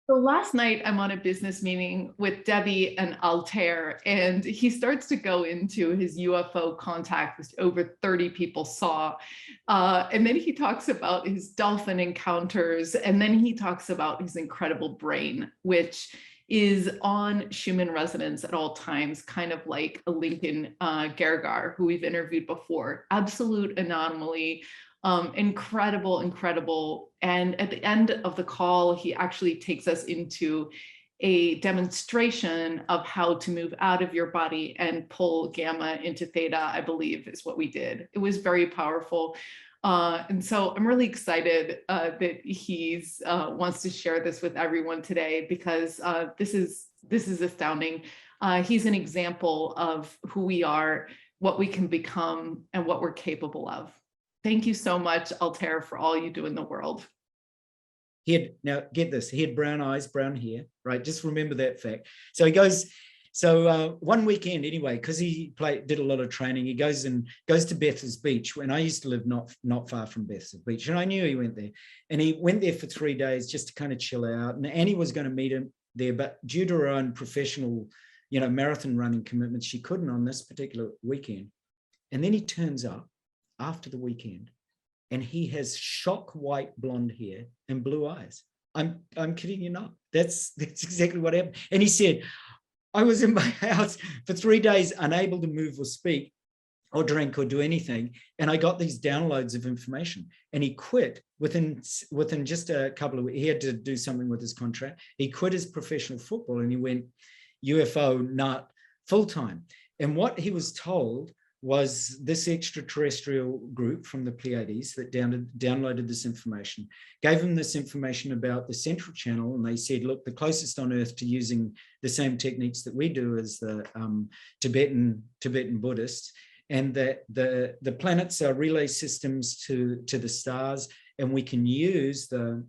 So last night I'm on a business meeting with Debbie and Altair, and he starts to go into his UFO contact, which over 30 people saw. And then he talks about his dolphin encounters, and then he talks about his incredible brain, which is on Schumann resonance at all times, kind of like a Lincoln Gergar, who we've interviewed before. Absolute anomaly. Incredible. And at the end of the call, he actually takes us into a demonstration of how to move out of your body and pull gamma into theta, I believe is what we did. It was very powerful. And so I'm really excited that he's wants to share this with everyone today, because this is astounding. He's an example of who we are, what we can become, and what we're capable of. Thank you so much, Altair, for all you do in the world. Now get this, he had brown eyes, brown hair, right? Just remember that fact. So he goes, one weekend anyway, because he did a lot of training, he goes to Bethel's Beach, when I used to live not far from Bethel's Beach, and I knew he went there. And he went there for 3 days just to kind of chill out. And Annie was going to meet him there, but due to her own professional, marathon running commitments, she couldn't on this particular weekend. And then he turns up after the weekend, and he has shock white blonde hair and blue eyes. I'm kidding you not. That's exactly what happened. And he said, I was in my house for 3 days, unable to move or speak or drink or do anything, and I got these downloads of information. And he quit within just a couple of weeks. He had to do something with his contract. He quit his professional football and he went UFO nut full time. And what he was told was this extraterrestrial group from the Pleiades that downloaded this information, gave him this information about the central channel, and they said, look, the closest on Earth to using the same techniques that we do as the Tibetan Buddhists, and that the planets are relay systems to the stars, and we can use the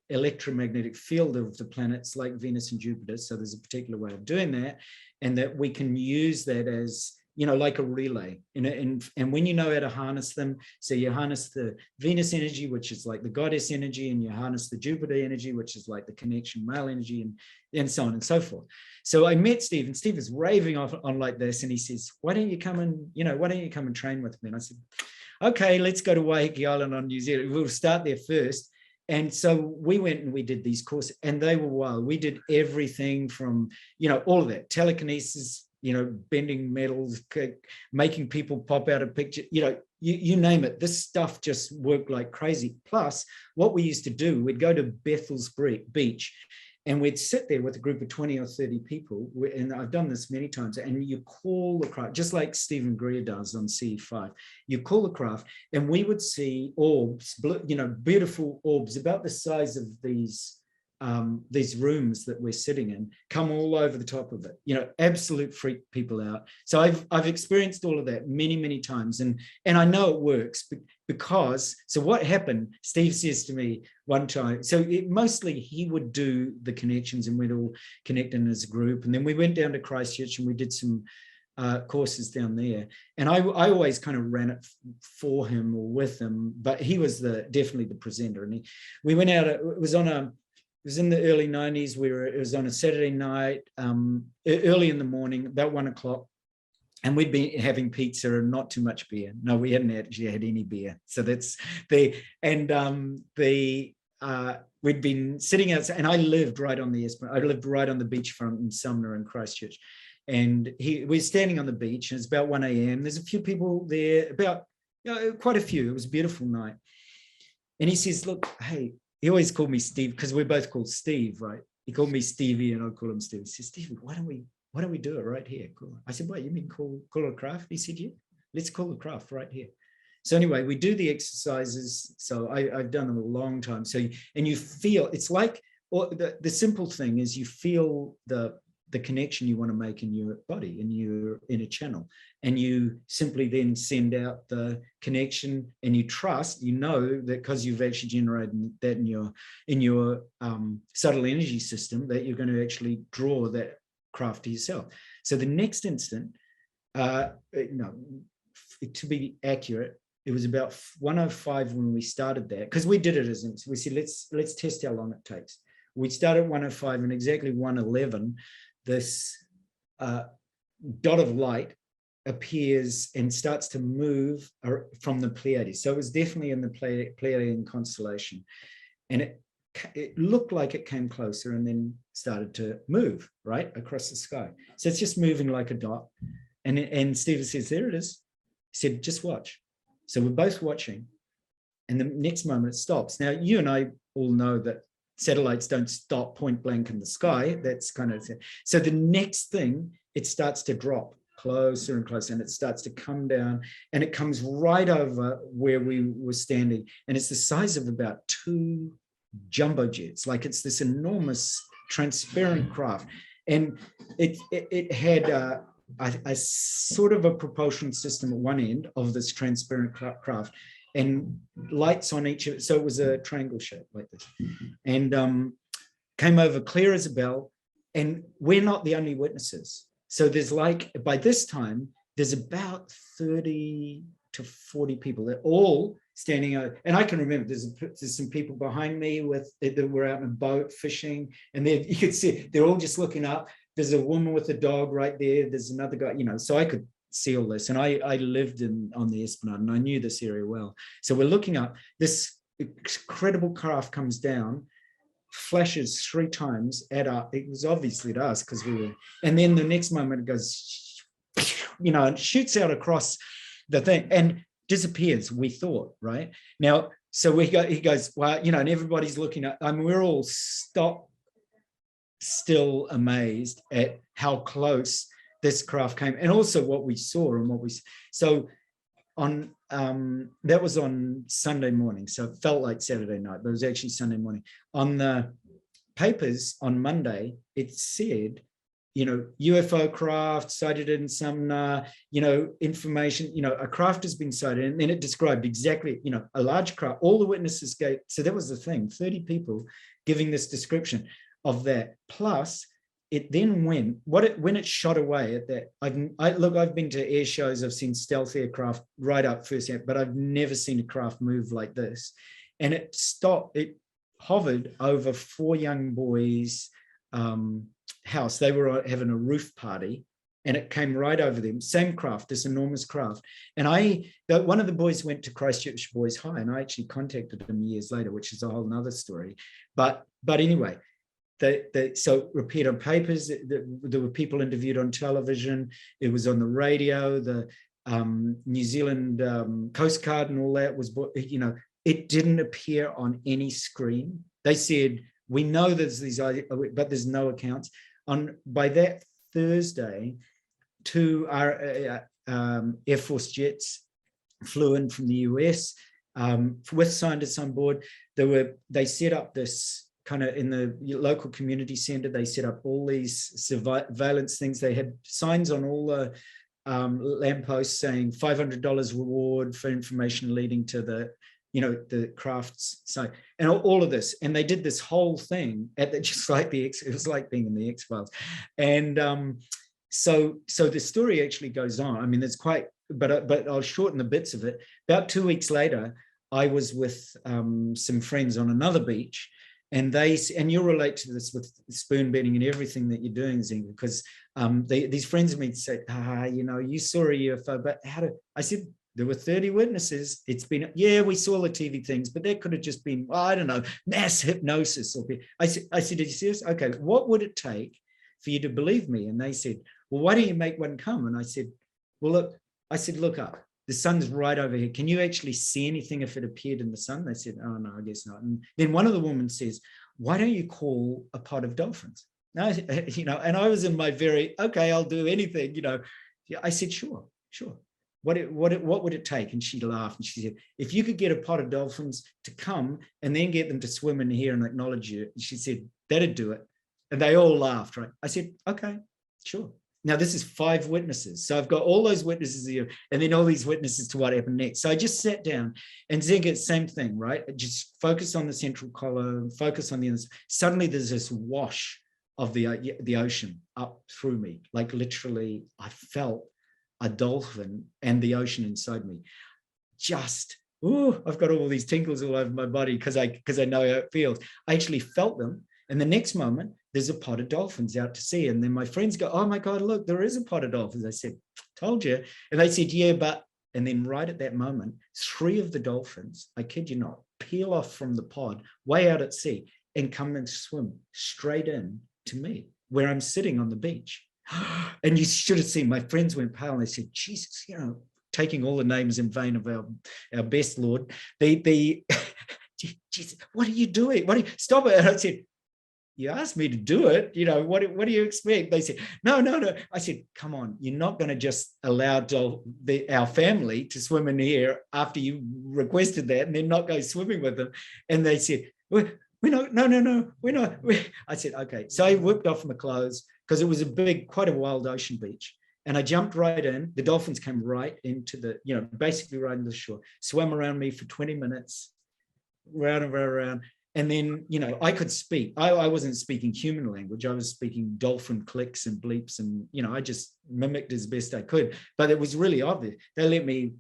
electromagnetic field of the planets like Venus and Jupiter. So there's a particular way of doing that, and that we can use that as like a relay, and when you know how to harness them, so you harness the Venus energy, which is like the goddess energy, and you harness the Jupiter energy, which is like the connection male energy, and so on and so forth. So I met Steve, and Steve is raving off on like this, and he says, why don't you come and train with me? And I said, okay, let's go to Waiheke Island on New Zealand. We'll start there first. And so we went and we did these courses, and they were wild. We did everything from, all of that, telekinesis, bending metals, making people pop out a picture, you name it. This stuff just worked like crazy. Plus, what we used to do, we'd go to Bethel's Beach, and we'd sit there with a group of 20 or 30 people, and I've done this many times, and you call the craft, just like Stephen Greer does on C5. You call the craft, and we would see orbs, beautiful orbs about the size of these rooms that we're sitting in, come all over the top of it, absolute freak people out. So I've experienced all of that many times, and I know it works because, so what happened, Steve says to me one time, so mostly he would do the connections, and we'd all connect in as a group, and then we went down to Christchurch and we did some courses down there, and I always kind of ran it for him or with him, but he was definitely the presenter. And we went out, it was in the early 90s. It was on a Saturday night, early in the morning, about 1 o'clock. And we'd been having pizza and not too much beer. No, we hadn't actually had any beer. So that's we'd been sitting outside, and I lived right on the Esplanade. I lived right on the beachfront in Sumner and Christchurch. And we're standing on the beach, and it's about 1 a.m. There's a few people there, quite a few. It was a beautiful night. And he says, look, hey, he always called me Steve, because we're both called Steve, right? He called me Stevie, and I'll call him Steve. He says, Stevie, why don't we do it right here? Cool. I said, what, you mean call a craft? He said, yeah, let's call the craft right here. So anyway, we do the exercises. So I've done them a long time. So, and you feel, it's like, or the simple thing is you feel the connection you want to make in your body, in your inner channel, and you simply then send out the connection, and you trust, that because you've actually generated that in your subtle energy system, that you're going to actually draw that craft to yourself. So the next instant, to be accurate, it was about 1:05 when we started that, because we did it as we said, let's test how long it takes. We start at 1:05, and exactly 1:11, this dot of light appears and starts to move from the Pleiades. So it was definitely in the Pleiadian constellation. And it looked like it came closer and then started to move right across the sky. So it's just moving like a dot. And Stephen says, there it is. He said, just watch. So we're both watching. And the next moment it stops. Now, you and I all know that satellites don't stop point blank in the sky. That's kind of, so the next thing, it starts to drop closer and closer, and it starts to come down, and it comes right over where we were standing. And it's the size of about 2 jumbo jets. Like, it's this enormous transparent craft. And it had a sort of a propulsion system at one end of this transparent craft, and lights on each of it. So it was a triangle shape like this, and came over clear as a bell. And we're not the only witnesses. So there's, like, by this time, there's about 30 to 40 people. They're all standing out. And I can remember there's some people behind me that were out in a boat fishing, and you could see they're all just looking up. There's a woman with a dog right there. There's another guy, so I could see all this. And I lived on the Esplanade, and I knew this area well. So we're looking up. This incredible craft comes down, flashes 3 times at us. It was obviously at us because we were, and then the next moment it goes, and shoots out across the thing and disappears, we thought, right? Now, so he goes, well, and everybody's looking at, we're all still amazed at how close this craft came, and also what we saw and so on. That was on Sunday morning, so it felt like Saturday night, but it was actually Sunday morning. On the papers on Monday, it said, UFO craft sighted in Sumner, information, a craft has been sighted, and then it described exactly, a large craft. All the witnesses gave, so that was the thing, 30 people giving this description of that. Plus, it then went, when it shot away at that, I've been to air shows, I've seen stealth aircraft right up first, but I've never seen a craft move like this. And it stopped, it hovered over 4 young boys' house. They were having a roof party, and it came right over them. Same craft, this enormous craft. And one of the boys went to Christchurch Boys High, and I actually contacted him years later, which is a whole nother story. But anyway, so repeat on papers, there were people interviewed on television, it was on the radio, the New Zealand Coast Guard and all that was, it didn't appear on any screen. They said, we know there's these, but there's no accounts. By that Thursday, 2 Air Force jets flew in from the US with scientists on board. They set up this kind of, in the local community center, they set up all these surveillance things. They had signs on all the lampposts saying $500 reward for information leading to the crafts site, and all of this. And they did this whole thing just like it was like being in the X-Files. And so the story actually goes on. There's quite, but I'll shorten the bits of it. About 2 weeks later, I was with some friends on another beach, and you'll relate to this with spoon bending and everything that you're doing, Zing, because these friends of mine say, you saw a UFO, but I said, there were 30 witnesses. It's been, we saw the TV things, but that could have just been, I don't know, mass hypnosis. I said, did you see this? Okay, what would it take for you to believe me? And they said, well, why don't you make one come? And I said, well, look up. The sun's right over here. Can you actually see anything if it appeared in the sun? They said, oh, no, I guess not. And then one of the women says, why don't you call a pod of dolphins? No, and I was in my okay, I'll do anything, I said, sure. What would it take? And she laughed and she said, if you could get a pod of dolphins to come and then get them to swim in here and acknowledge you, she said, that'd do it. And they all laughed, right? I said, okay, sure. Now this is 5 witnesses. So I've got all those witnesses here and then all these witnesses to what happened next. So I just sat down and Zinga, same thing, right? Just focus on the central column, focus on the others. Suddenly there's this wash of the ocean up through me. Like literally I felt a dolphin and the ocean inside me. I've got all these tingles all over my body because I know how it feels. I actually felt them. And the next moment, there's a pod of dolphins out to sea. And then my friends go, oh my God, look, there is a pod of dolphins. I said, told you. And they said, yeah, but, and then right at that moment, 3 of the dolphins, I kid you not, peel off from the pod way out at sea and come and swim straight in to me where I'm sitting on the beach. And you should have seen, my friends went pale and they said, Jesus, you know, taking all the names in vain of our best Lord, Jesus, what are you doing? Stop it. And I said, you asked me to do it. You know, what do you expect? They said, no. I said, come on, you're not going to just allow our family to swim in here after you requested that and then not go swimming with them. And they said, we're not, no, we're not. I said, okay. So I whipped off my clothes because it was quite a wild ocean beach. And I jumped right in. The dolphins came right into basically right into the shore, swam around me for 20 minutes, round and round. And then, I could speak. I wasn't speaking human language. I was speaking dolphin clicks and bleeps. And, I just mimicked as best I could. But it was really obvious. They let me,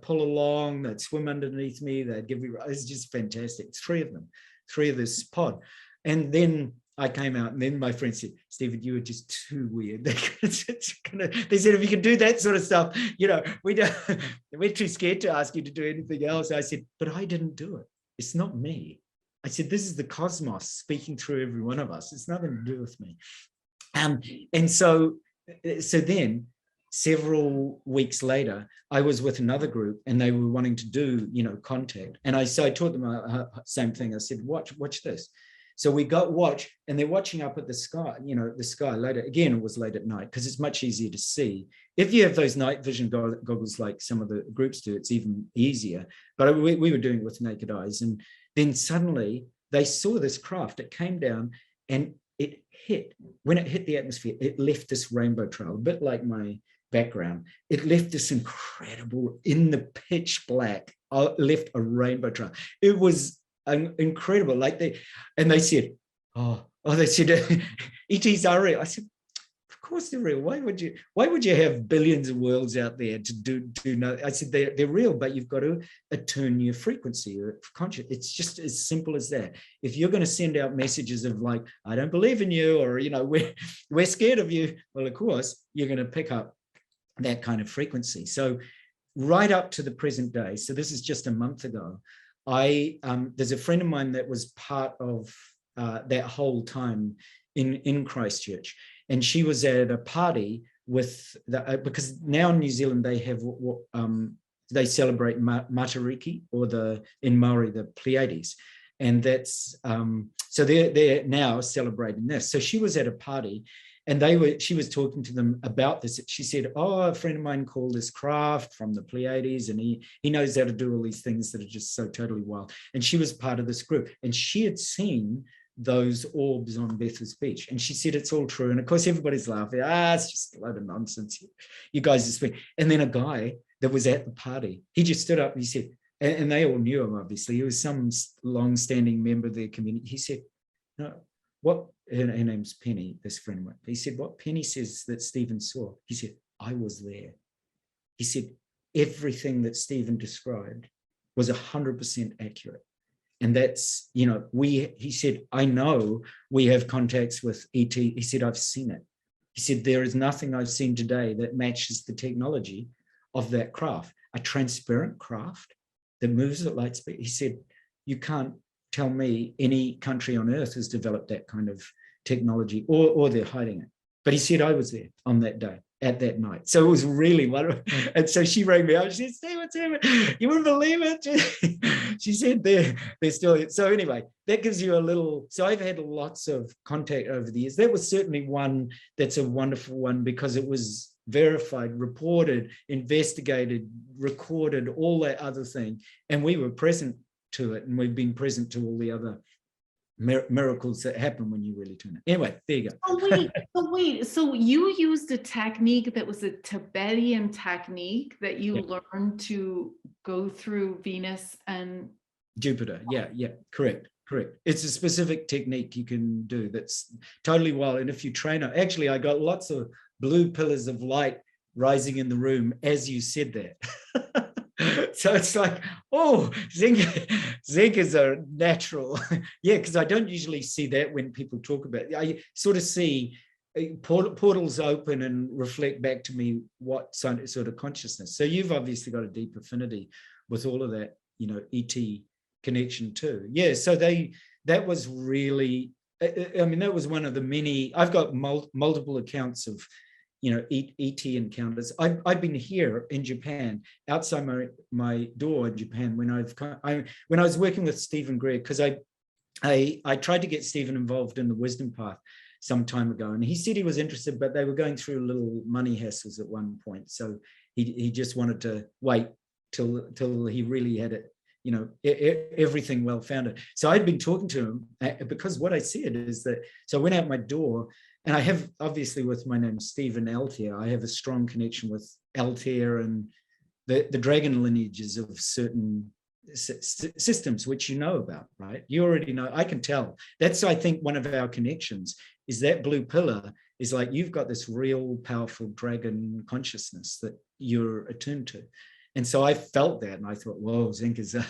pull along. They'd swim underneath me. They'd give me, it was just fantastic. It's 3 of them, 3 of this pod. And then I came out, and then my friend said, Stephen, you were just too weird. They said, if you can do that sort of stuff, we're too scared to ask you to do anything else. I said, but I didn't do it. It's not me. I said, this is the cosmos speaking through every one of us. It's nothing to do with me. And so then several weeks later, I was with another group and they were wanting to do, contact. And I taught them the same thing. I said, watch this. So we watch, and they're watching up at the sky, the sky later. Again, it was late at night because it's much easier to see. If you have those night vision goggles like some of the groups do, it's even easier. But we were doing it with naked eyes. And then suddenly they saw this craft. It came down and when it hit the atmosphere, it left this rainbow trail, a bit like my background. It left this incredible, in the pitch black, left a rainbow trail. It was incredible. They said, they said, ETs are real. I said, of course they're real. Why would you have billions of worlds out there to do no? I said, they're real, but you've got to attune your frequency, your conscious. It's just as simple as that. If you're going to send out messages of like, I don't believe in you, or we're scared of you, well, of course you're going to pick up that kind of frequency. So right up to the present day, so this is just a month ago, there's a friend of mine that was part of that whole time in Christchurch, and she was at a party with because now in New Zealand they have they celebrate Matariki, or in Maori the Pleiades, and that's so they're now celebrating this. So she was at a party, and she was talking to them about this. She said, a friend of mine called this craft from the Pleiades, and he knows how to do all these things that are just so totally wild. And she was part of this group, and she had seen those orbs on Bethel's Beach. And she said, it's all true. And of course, everybody's laughing. It's just a load of nonsense. You guys are speaking. And then a guy that was at the party, he just stood up and he said, and they all knew him, obviously. He was some long-standing member of their community. He said, no, what, her name's Penny, this friend of mine. He said, what Penny says that Stephen saw, he said, I was there. He said, everything that Stephen described was 100% accurate. And that's, he said, I know we have contacts with ET. He said, I've seen it. He said, there is nothing I've seen today that matches the technology of that craft, a transparent craft that moves at light speed. He said, you can't tell me any country on earth has developed that kind of technology, or they're hiding it. But he said, I was there on that day, at that night. So it was really wonderful. And so she rang me up. She said, Steve, what's happening? You wouldn't believe it. She said they're still. So anyway, that gives you a little. So I've had lots of contact over the years. That was certainly one that's a wonderful one, because it was verified, reported, investigated, recorded, all that other thing. And we were present to it. And we've been present to all the other miracles that happen when you really tune it. Anyway, there you go. So you used a technique that was a Tibetan technique that you learned to go through Venus and Jupiter. Yeah, correct. It's a specific technique you can do that's totally wild. And if you train it, actually, I got lots of blue pillars of light rising in the room as you said that. So it's like, oh, zinc is a natural. Yeah, because I don't usually see that when people talk about it. I sort of see portals open and reflect back to me what sort of consciousness. So you've obviously got a deep affinity with all of that, ET connection too. Yeah, so that was really, I mean, that was one of the many. I've got multiple accounts of ET encounters. I've been here in Japan, outside my door in Japan, when I was working with Stephen Greer, because I tried to get Stephen involved in the Wisdom Path some time ago, and he said he was interested, but they were going through little money hassles at one point, so he just wanted to wait till he really had it, everything well founded. So I'd been talking to him, because what I said is that, so I went out my door, and I have, obviously, with my name Stephen Altair, I have a strong connection with Altair and the dragon lineages of certain systems, which you know about, right? You already know. I can tell. That's, I think, one of our connections, is that blue pillar is like, you've got this real powerful dragon consciousness that you're attuned to. And so I felt that, and I thought, whoa, Zinc is a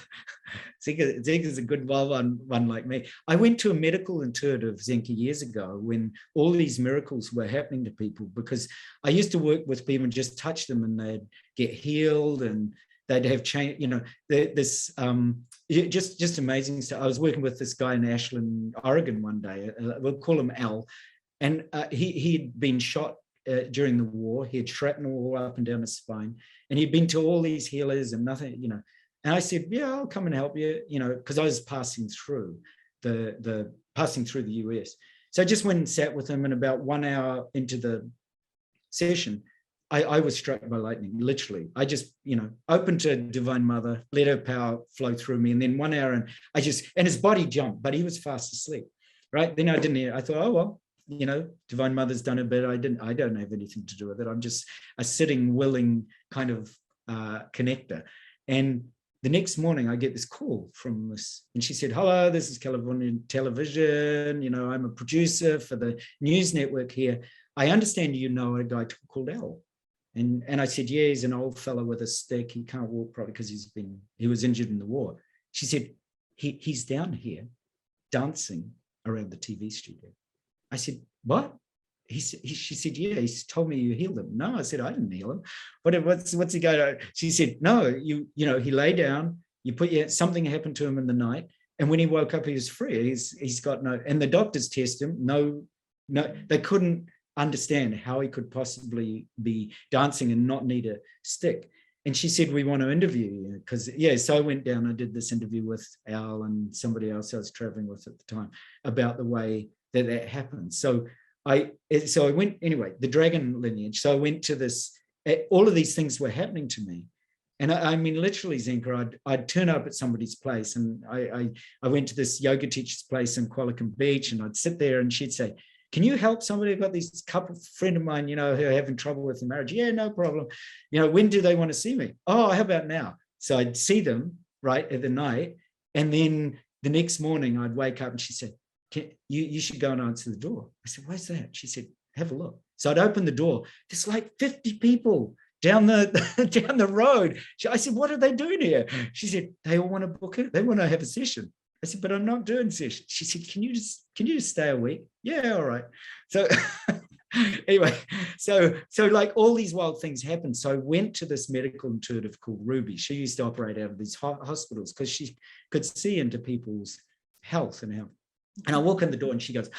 good one like me. I went to a medical intuitive Zinc years ago when all these miracles were happening to people, because I used to work with people and just touch them and they'd get healed and they'd have change. This just amazing stuff. I was working with this guy in Ashland, Oregon one day. We'll call him Al, and he'd been shot during the war. He had shrapnel all up and down his spine, and he'd been to all these healers and nothing, And I said, yeah, I'll come and help you, because I was passing through the US. So I just went and sat with him, and about 1 hour into the session, I was struck by lightning, literally. I just, opened to Divine Mother, let her power flow through me, and then 1 hour, and and his body jumped, but he was fast asleep, right? Then I didn't hear. I thought, oh well. Divine Mother's done it, but I don't have anything to do with it. I'm just a sitting, willing kind of connector. And the next morning I get this call from this, and she said, hello, this is California Television. I'm a producer for the news network here. I understand you know a guy called Al. And I said, yeah, he's an old fellow with a stick. He can't walk probably because he was injured in the war. She said, he's down here dancing around the TV studio. I said, what? She said, yeah, he's told me you healed him. No, I said, I didn't heal him. What's he going to? She said, no, he lay down, something happened to him in the night. And when he woke up, he was free. He's got no, and the doctors test him. No, they couldn't understand how he could possibly be dancing and not need a stick. And she said, we want to interview you, because, so I went down, I did this interview with Al and somebody else I was traveling with at the time about the way that happened. So I went, anyway, the dragon lineage. So I went to this, all of these things were happening to me. And I mean, literally, Zinka, I'd turn up at somebody's place, and I went to this yoga teacher's place in Kuala Lumpur Beach, and I'd sit there and she'd say, can you help somebody? I've got this friend of mine, who are having trouble with their marriage. Yeah, no problem. When do they want to see me? Oh, how about now? So I'd see them right at the night. And then the next morning I'd wake up and she said, you should go and answer the door. I said, where's that? She said, have a look. So I'd open the door. There's like 50 people down the road. I said, what are they doing here? She said, they all want to book it. They want to have a session. I said, but I'm not doing sessions. She said, can you just stay a week? Yeah, all right. So anyway, so like all these wild things happened. So I went to this medical intuitive called Ruby. She used to operate out of these hospitals because she could see into people's health and health. And I walk in the door and she goes,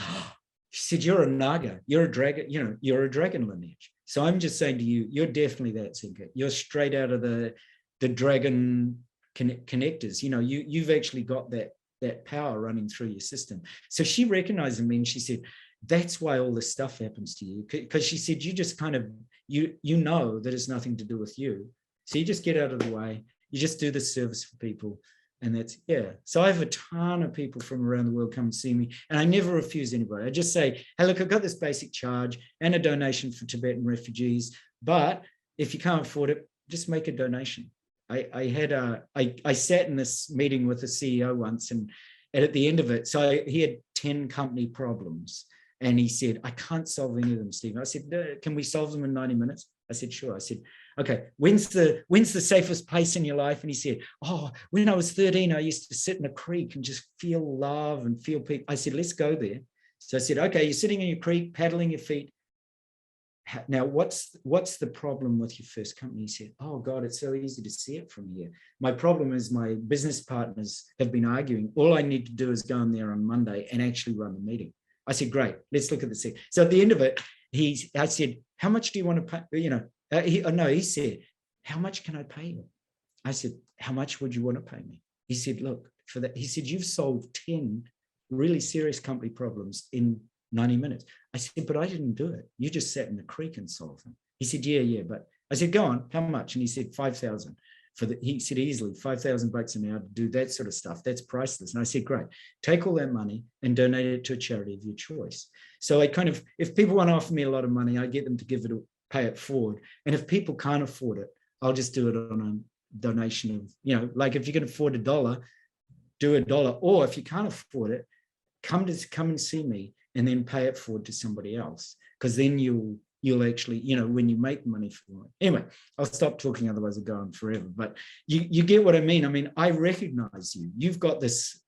she said, you're a Naga, you're a dragon, you're a dragon lineage. So I'm just saying to you, you're definitely that, Zinka. You're straight out of the dragon connectors. You've actually got that power running through your system. So she recognized me and she said, that's why all this stuff happens to you. Because she said, you just kind of, you know that it's nothing to do with you. So you just get out of the way. You just do this service for people. And that's, So I have a ton of people from around the world come and see me, and I never refuse anybody. I just say, hey, look, I've got this basic charge and a donation for Tibetan refugees, but if you can't afford it, just make a donation. I sat in this meeting with the CEO once, and at the end of it, so he had 10 company problems, and he said, I can't solve any of them, Stephen. I said, can we solve them in 90 minutes? I said, sure. I said, okay, when's the safest place in your life? And he said, oh, when I was 13, I used to sit in a creek and just feel love and feel people. I said, let's go there. So I said, okay, you're sitting in your creek, paddling your feet. Now, what's the problem with your first company? He said, oh God, it's so easy to see it from here. My problem is my business partners have been arguing. All I need to do is go in there on Monday and actually run the meeting. I said, great, let's look at the set. So at the end of it, I said, how much do you want to pay? He said, how much can I pay you? I said, how much would you want to pay me? He said, look, for that, he said, you've solved 10 really serious company problems in 90 minutes. I said, but I didn't do it. You just sat in the creek and solved them. He said, yeah, but I said, go on, how much? And he said, 5,000. He said, easily $5,000 an hour to do that sort of stuff. That's priceless. And I said, great, take all that money and donate it to a charity of your choice. So I kind of, if people want to offer me a lot of money, I get them to pay it forward. And if people can't afford it, I'll just do it on a donation of, like if you can afford $1, do $1. Or if you can't afford it, come and see me and then pay it forward to somebody else. Because then you'll actually, when you make money for it. Anyway, I'll stop talking, otherwise I'll go on forever. But you get what I mean. I mean, I recognize you. You've got this,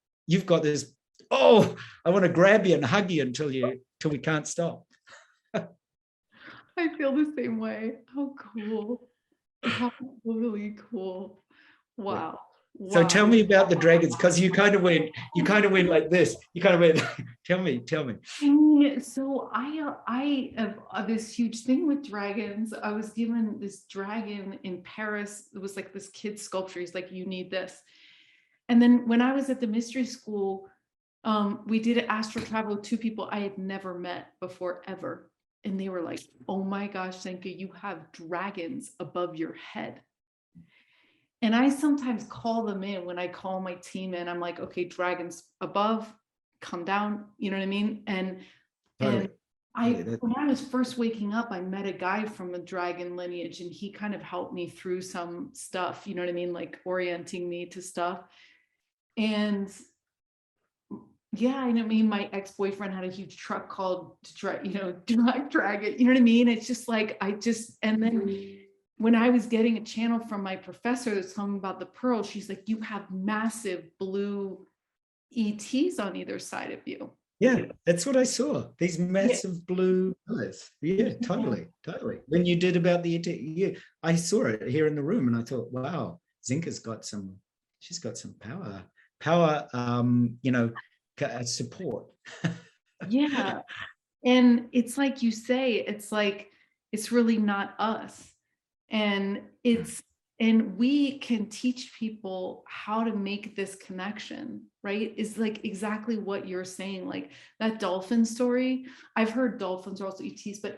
oh, I want to grab you and hug you until we can't stop. I feel the same way. How cool. How really cool. Wow. So tell me about the dragons, because you kind of went like this. You kind of went, tell me. So I have this huge thing with dragons. I was given this dragon in Paris. It was like this kid's sculpture. He's like, you need this. And then when I was at the mystery school, we did an astral travel with 2 people I had never met before, ever. And they were like, oh my gosh, Zenka, you have dragons above your head. And I sometimes call them in when I call my team in. I'm like, okay, dragons above, come down. You know what I mean? And when I was first waking up, I met a guy from a dragon lineage, and he kind of helped me through some stuff. You know what I mean? Like orienting me to stuff. And yeah, I mean, my ex-boyfriend had a huge truck called, Dragon. You know what I mean? It's just like, and then when I was getting a channel from my professor that's telling me about the pearl, she's like, you have massive blue ETs on either side of you. Yeah, that's what I saw. These massive blue colors. Yeah, totally. When you did about the ET, I saw it here in the room, and I thought, wow, Zenka's got some power, support. Yeah. And it's like you say, it's like, it's really not us. And we can teach people how to make this connection, right? Is like exactly what you're saying, like that dolphin story. I've heard dolphins are also ETs, but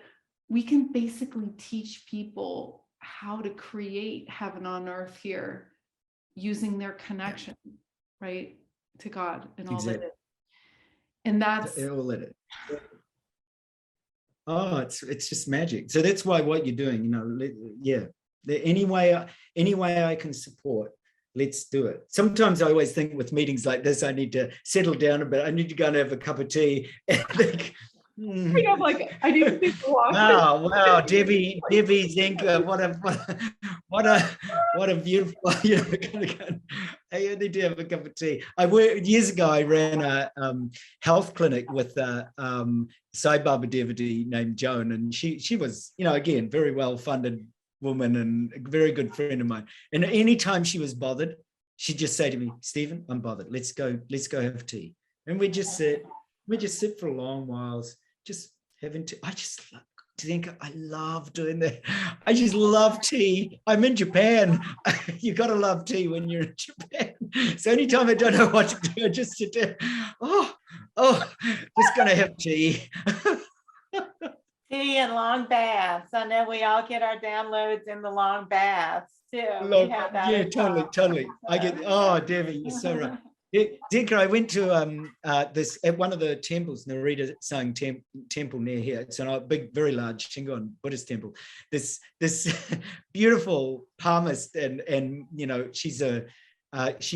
we can basically teach people how to create heaven on earth here using their connection, right, to God and all that. And that's all it is. Oh, it's just magic. So that's why what you're doing, any way I can support, let's do it. Sometimes I always think with meetings like this, I need to settle down a bit. I need to go and have a cup of tea and think, I need to think wow, Debbie, Zenka, what a beautiful, I need to have a cup of tea. Years ago, I ran a health clinic with Sai Baba devotee named Joan, and she was, again, very well-funded woman and a very good friend of mine. And anytime she was bothered, she'd just say to me, Stephen, I'm bothered. Let's go have tea. And we just sit for long whiles, just having tea. I love doing that. I just love tea. I'm in Japan. You got to love tea when you're in Japan. So anytime I don't know what to do, I just sit there. Just going to have tea. Tea and long baths. I know we all get our downloads in the long baths too. Totally. I get, Debbie, you're so right. Zenka, I went to this at one of the temples, Narita Sang temple near here. It's a big, very large Shingon Buddhist temple. This beautiful palmist, and she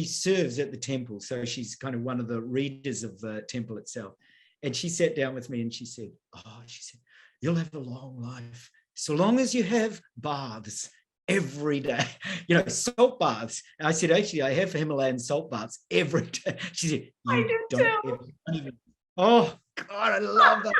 serves at the temple, so she's kind of one of the readers of the temple itself. And she sat down with me and she said, you'll have a long life so long as you have baths every day, salt baths. And I said, actually, I have Himalayan salt baths every day. She said, I do too. Oh God, I love that.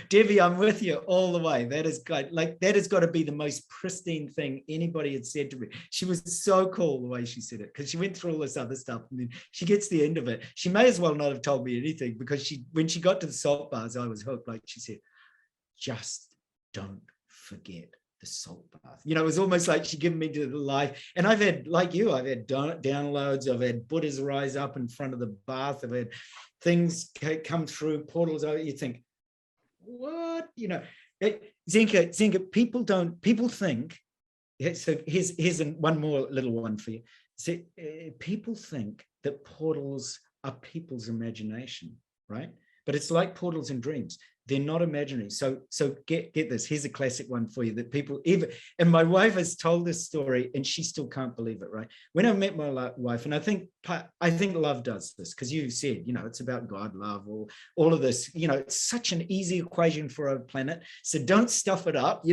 Debbie, I'm with you all the way. That is good. Like, that has got to be the most pristine thing anybody had said to me. She was so cool the way she said it, because she went through all this other stuff, and then she gets the end of it. She may as well not have told me anything, because when she got to the salt bars, I was hooked. Like she said, just don't forget the salt bath. It was almost like she gave me to the life. And I've had, like you, I've had downloads. I've had Buddhas rise up in front of the bath. I've had things come through portals. You think, what? Zenka, people think, so here's one more little one for you. So people think that portals are people's imagination, right? But it's like portals in dreams. They're not imaginary. So get this. Here's a classic one for you that people and my wife has told this story and she still can't believe it, right? When I met my wife, and I think love does this, because you said, it's about God, love, all of this, it's such an easy equation for our planet. So don't stuff it up,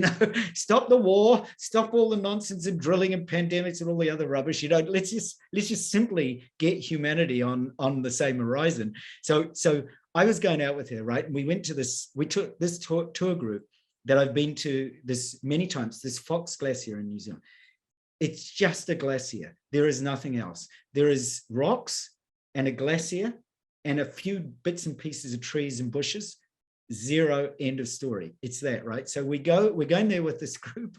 stop the war, stop all the nonsense and drilling and pandemics and all the other rubbish. Let's just simply get humanity on the same horizon. So I was going out with her, right? And we took this tour group that I've been to this many times, this Fox Glacier in New Zealand. It's just a glacier. There is nothing else. There is rocks and a glacier and a few bits and pieces of trees and bushes. Zero, end of story. It's that, right? So we're going there with this group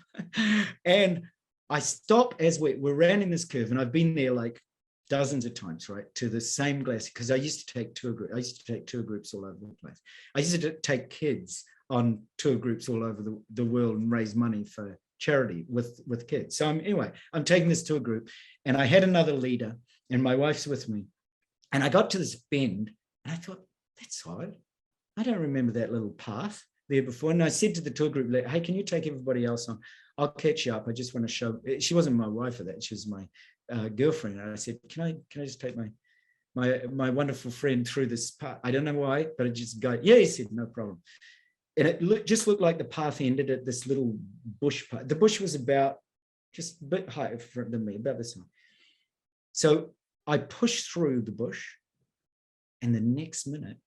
and I stop as we're rounding this curve, and I've been there like dozens of times, right, to the same glacier, because I used to take tour groups all over the place. I used to take kids on tour groups all over the world and raise money for charity with kids. So I'm taking this tour group, and I had another leader, and my wife's with me, and I got to this bend, and I thought, that's odd. I don't remember that little path there before. And I said to the tour group, hey, can you take everybody else on? I'll catch you up. I just want to show. She wasn't my wife for that. She was my girlfriend. And I said, can I just take my wonderful friend through this path? I don't know why, but it just go. Yeah, he said, no problem. And it just looked like the path ended at this little bush path. The bush was about just a bit higher than me, about this high. So I pushed through the bush, and the next minute,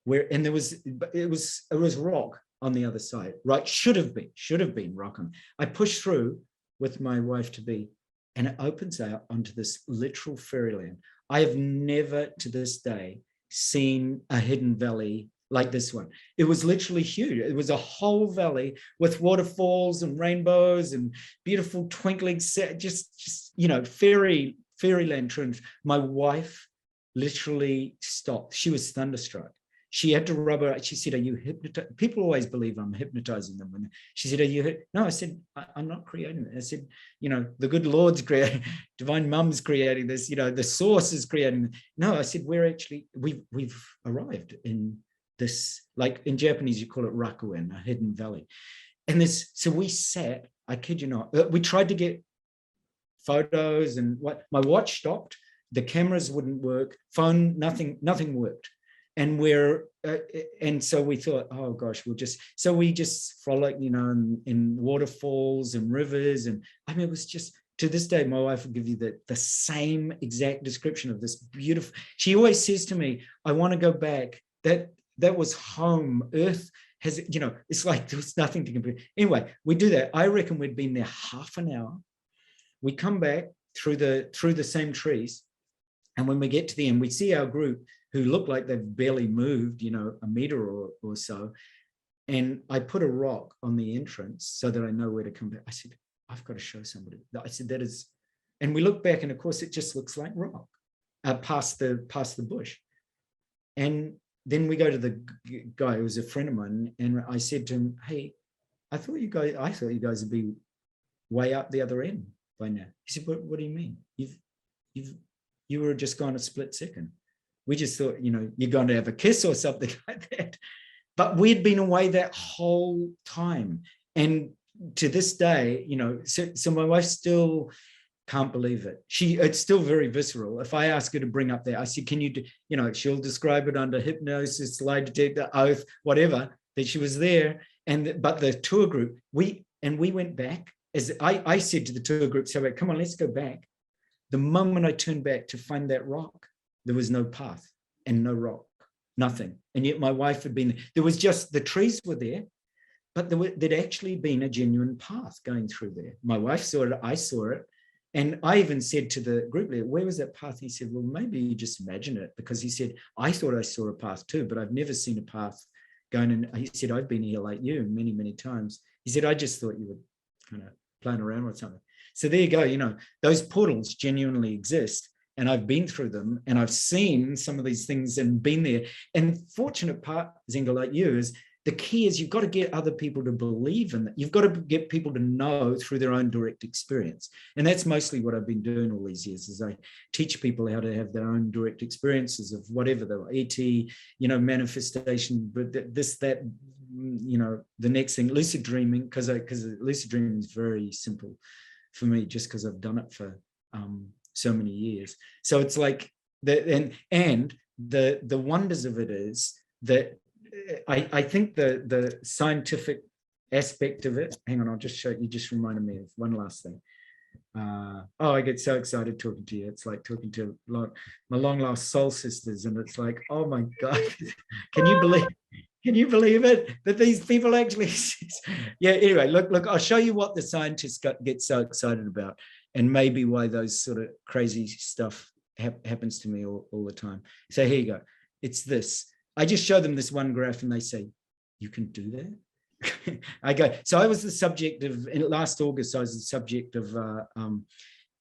it was rock on the other side, right? Should have been rock on. I pushed through with my wife to be, and it opens out onto this literal fairyland. I have never to this day seen a hidden valley like this one. It was literally huge. It was a whole valley with waterfalls and rainbows and beautiful twinkling, just fairyland trims. My wife literally stopped. She was thunderstruck. She had to rub her. She said, "Are you hypnotized?" People always believe I'm hypnotizing them. She said, "Are you?" No, I said, "I'm not creating it." I said, the good Lord's creating, Divine Mum's creating this. The Source is creating it. No, I said, we've arrived in this, like in Japanese, you call it rakuen, a hidden valley. And so we sat. I kid you not. We tried to get photos, and my watch stopped. The cameras wouldn't work. Phone, nothing worked. And so we thought, oh gosh, we just frolicked, in waterfalls and rivers. And it was just, to this day, my wife will give you the same exact description of this beautiful. She always says to me, I want to go back. That was home. Earth has, it's like there was nothing to compare. Anyway, we do that. I reckon we'd been there half an hour. We come back through the same trees. And when we get to the end, we see our group, who look like they've barely moved, a meter or so. And I put a rock on the entrance so that I know where to come back. I said, I've got to show somebody. I said, that is, and we look back, and of course it just looks like rock past the bush. And then we go to the guy who was a friend of mine, and I said to him, hey, I thought you guys would be way up the other end by now. He said, what do you mean? You were just gone a split second. We just thought, you're going to have a kiss or something like that. But we'd been away that whole time. And to this day, so my wife still can't believe it. It's still very visceral. If I ask her to bring up that, I said, can you do, she'll describe it under hypnosis, lie detector, oath, whatever, that she was there. But the tour group, And we went back. As I said to the tour group, so come on, let's go back. The moment I turned back to find that rock, there was no path and no rock, nothing. And yet my wife had been, there was just, the trees were there, but there'd actually been a genuine path going through there. My wife saw it, I saw it. And I even said to the group leader, where was that path? He said, well, maybe you just imagine it, because he said, I thought I saw a path too, but I've never seen a path going. And he said, I've been here like you many, many times. He said, I just thought you were kind of playing around with something. So there you go. You know, those portals genuinely exist. And I've been through them, and I've seen some of these things and been there. And fortunate part, Zinga, like you, is the key is you've got to get other people to believe in that. You've got to get people to know through their own direct experience. And that's mostly what I've been doing all these years, is I teach people how to have their own direct experiences of whatever they were, ET, you know, manifestation, but this, that, you know, the next thing, lucid dreaming, because lucid dreaming is very simple for me, just because I've done it for so many years. So it's like and the wonders of it is that I think the scientific aspect of it, hang on, I'll just show you, just reminded me of one last thing. Oh, I get so excited talking to you. It's like talking to my long lost soul sisters, and it's like, oh my God, can you believe it that these people actually yeah, anyway, look, I'll show you what the scientists get so excited about, and maybe why those sort of crazy stuff happens to me all the time. So here you go. It's this. I just show them this one graph and they say, you can do that? I go, so I was the subject of, in last August, I was the subject of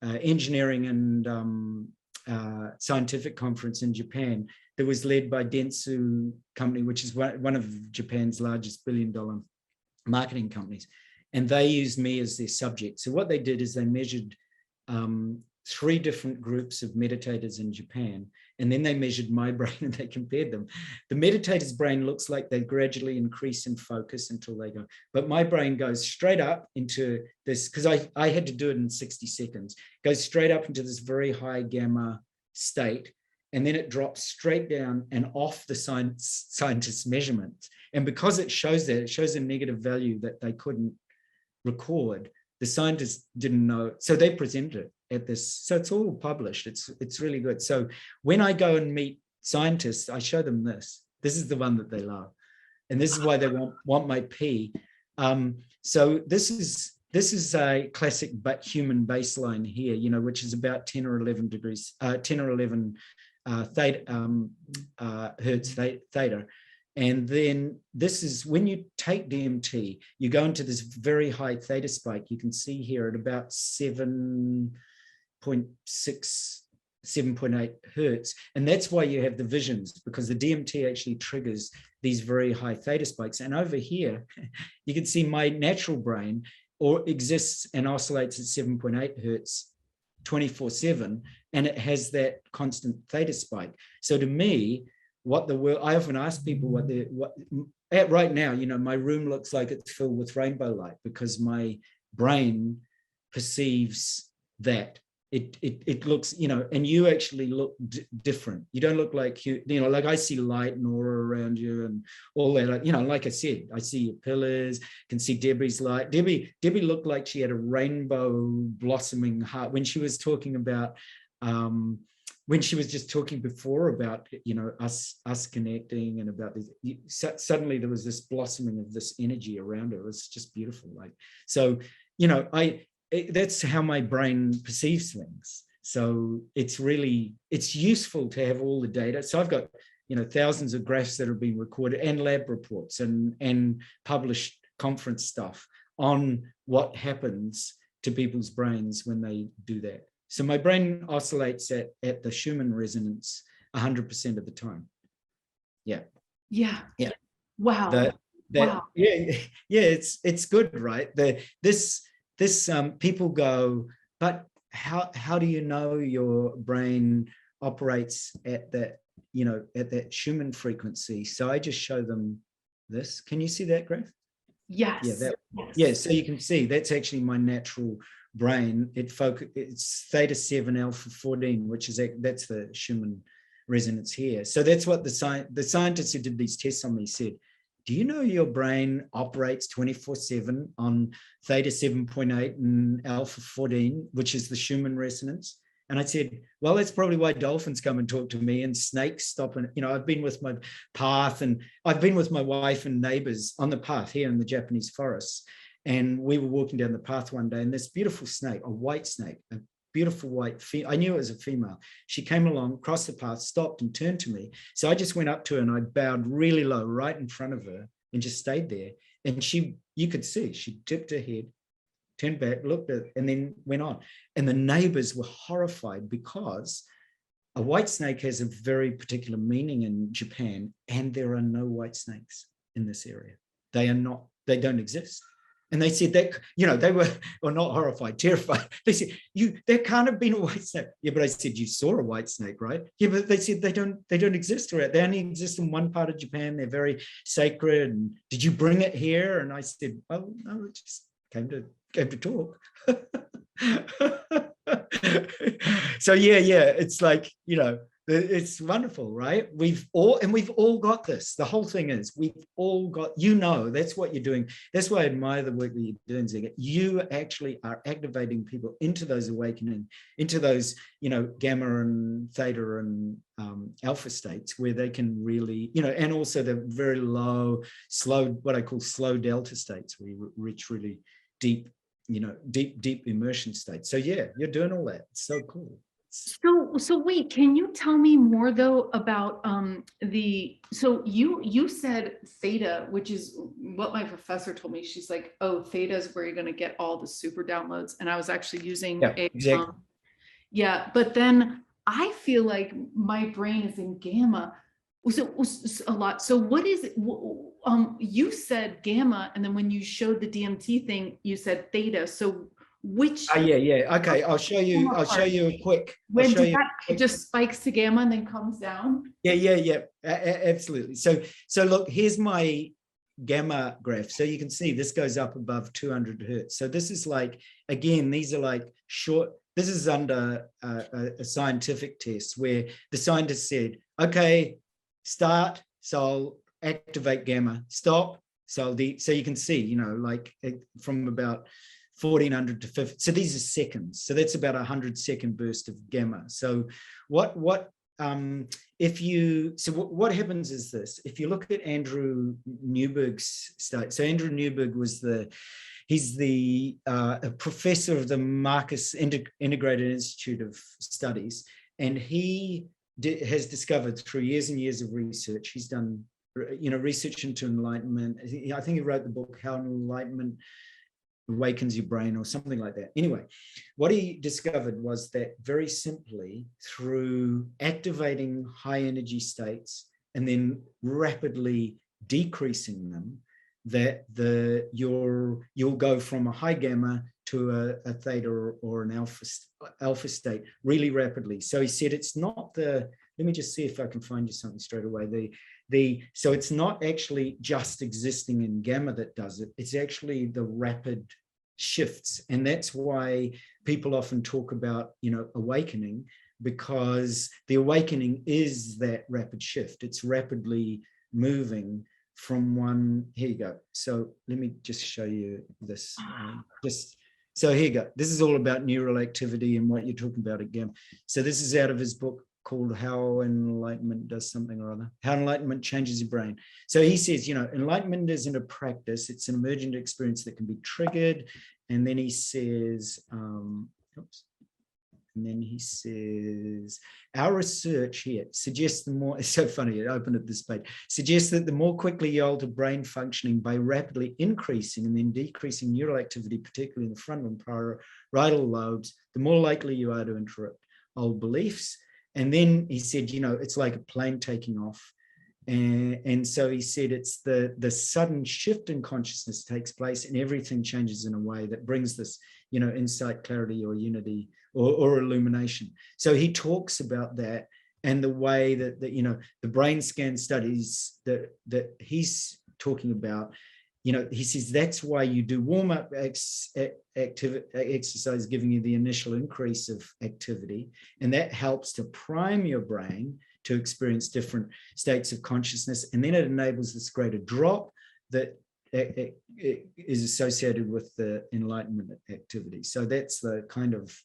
engineering and scientific conference in Japan that was led by Dentsu company, which is one of Japan's largest billion-dollar marketing companies. And they used me as their subject. So what they did is they measured 3 different groups of meditators in Japan, and then they measured my brain and they compared them. The meditator's brain looks like they gradually increase in focus until they go, but my brain goes straight up into this, because I had to do it in 60 seconds, goes straight up into this very high gamma state, and then it drops straight down and off the scientist's measurements. And because it shows that, it shows a negative value that they couldn't record. The scientists didn't know, so they presented it at this. So it's all published. It's really good. So when I go and meet scientists, I show them this. This is the one that they love, and this is why they want my P. So this is a classic but human baseline here, you know, which is about 10 or 11 degrees, 10 or 11 theta, hertz theta. And then this is when you take DMT, you go into this very high theta spike. You can see here at about 7.6, 7.8 hertz. And that's why you have the visions, because the DMT actually triggers these very high theta spikes. And over here, you can see my natural brain exists and oscillates at 7.8 hertz 24/7, and it has that constant theta spike. So to me, what the world, I often ask people right now, you know, my room looks like it's filled with rainbow light, because my brain perceives that it looks, you know, and you actually look different. You don't look like you know, like I see light and aura around you and all that. Like, you know, like I said, I see your pillars, can see Debbie's light. Debbie looked like she had a rainbow blossoming heart when she was talking about when she was just talking before about, you know, us connecting and about this. Suddenly there was this blossoming of this energy around her. It was just beautiful. Like, so, you know, that's how my brain perceives things. So it's useful to have all the data. So I've got, you know, thousands of graphs that have been recorded and lab reports and published conference stuff on what happens to people's brains when they do that. So my brain oscillates at the Schumann resonance 100% of the time. Yeah. Yeah. Yeah. Wow. Wow. Yeah. It's good, right? This people go, but how do you know your brain operates at that, you know, at that Schumann frequency? So I just show them this. Can you see that graph? Yes. Yeah. Yes. Yeah. So you can see that's actually my natural brain. It's theta 7 alpha 14, which is that's the Schumann resonance here. So that's what the scientists who did these tests on me said. do you know your brain operates 24/7 on theta 7.8 and alpha 14, which is the Schumann resonance? And I said, well, that's probably why dolphins come and talk to me and snakes stop. And, I've been with my path, and I've been with my wife and neighbors on the path here in the Japanese forests. And we were walking down the path one day, and this beautiful snake, a white snake, a beautiful white female, I knew it was a female. She came along, crossed the path, stopped and turned to me. So I just went up to her and I bowed really low right in front of her and just stayed there. And you could see, she dipped her head, turned back, looked at, and then went on. And the neighbors were horrified because a white snake has a very particular meaning in Japan, and there are no white snakes in this area. They don't exist. And they said that, they were not horrified, terrified. They said, there can't have been a white snake. Yeah, but I said, you saw a white snake, right? Yeah, but they said they don't exist, right? They only exist in one part of Japan. They're very sacred. And did you bring it here? And I said, oh, no, it just came to talk. So yeah, it's like, it's wonderful, right? We've all got this. The whole thing is we've all got, that's what you're doing. That's why I admire the work that you're doing, Ziga. You actually are activating people into those awakening, into those, gamma and theta and alpha states where they can really, and also the very low, slow, what I call slow delta states, where you reach really deep, deep immersion states. So yeah, you're doing all that. It's so cool. So wait, can you tell me more though about so you said theta, which is what my professor told me. She's like, oh, theta is where you're going to get all the super downloads. And I was actually using exactly. But then I feel like my brain is in gamma. So a lot. So what is it? You said gamma, and then when you showed the DMT thing, you said theta. So which? Yeah. Okay, I'll show you a quick. When it just spikes to gamma and then comes down. Yeah. Absolutely. So look, here's my gamma graph. So you can see this goes up above 200 hertz. So this is like, again, these are like short. This is under a scientific test where the scientist said, okay, start. So I'll activate gamma. Stop. So you can see, like from about 1400 to 50. So these are seconds. So that's about 100-second burst of gamma. So what happens is this. If you look at Andrew Newberg's state, so Andrew Newberg was he's the professor of the Marcus Integrated Institute of Studies, and he has discovered through years and years of research, he's done research into enlightenment. I think he wrote the book How Enlightenment Awakens Your Brain or something like that. Anyway, what he discovered was that very simply through activating high energy states and then rapidly decreasing them, that you'll go from a high gamma to a theta or an alpha state really rapidly. So he said it's not let me just see if I can find you something straight away. So it's not actually just existing in gamma that does it. It's actually the rapid shifts. And that's why people often talk about, awakening, because the awakening is that rapid shift. It's rapidly moving from one, here you go. So let me just show you this. So here you go. This is all about neural activity and what you're talking about again. So this is out of his book called How Enlightenment Does Something or Other. How Enlightenment Changes Your Brain. So he says, enlightenment isn't a practice. It's an emergent experience that can be triggered. And then he says, our research here suggests it's so funny, it opened at this page, suggests that the more quickly you alter brain functioning by rapidly increasing and then decreasing neural activity, particularly in the frontal and parietal lobes, the more likely you are to interrupt old beliefs. And then he said, it's like a plane taking off. And so he said it's the sudden shift in consciousness takes place and everything changes in a way that brings this, insight, clarity, or unity or illumination. So he talks about that and the way that the brain scan studies that he's talking about he says that's why you do warm-up exercise, giving you the initial increase of activity, and that helps to prime your brain to experience different states of consciousness, and then it enables this greater drop that is associated with the enlightenment activity. So that's the kind of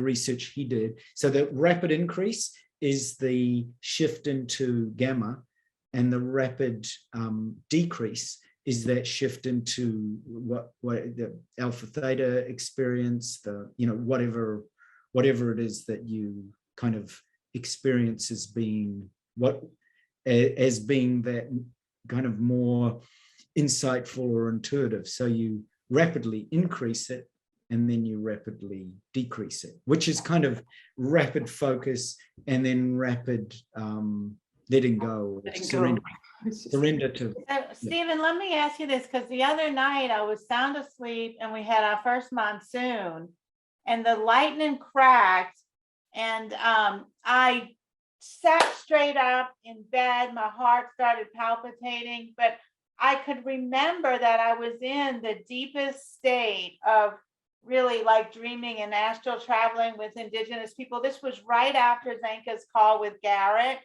research he did. So the rapid increase is the shift into gamma, and the rapid decrease is that shift into what the alpha theta experience, the whatever it is that you kind of experience as being that kind of more insightful or intuitive. So you rapidly increase it and then you rapidly decrease it, which is kind of rapid focus and then rapid letting go, surrender to. So, Stephen, let me ask you this, because the other night I was sound asleep and we had our first monsoon and the lightning cracked, and I sat straight up in bed. My heart started palpitating, but I could remember that I was in the deepest state of really like dreaming and astral traveling with indigenous people. This was right after Zenka's call with Garrett.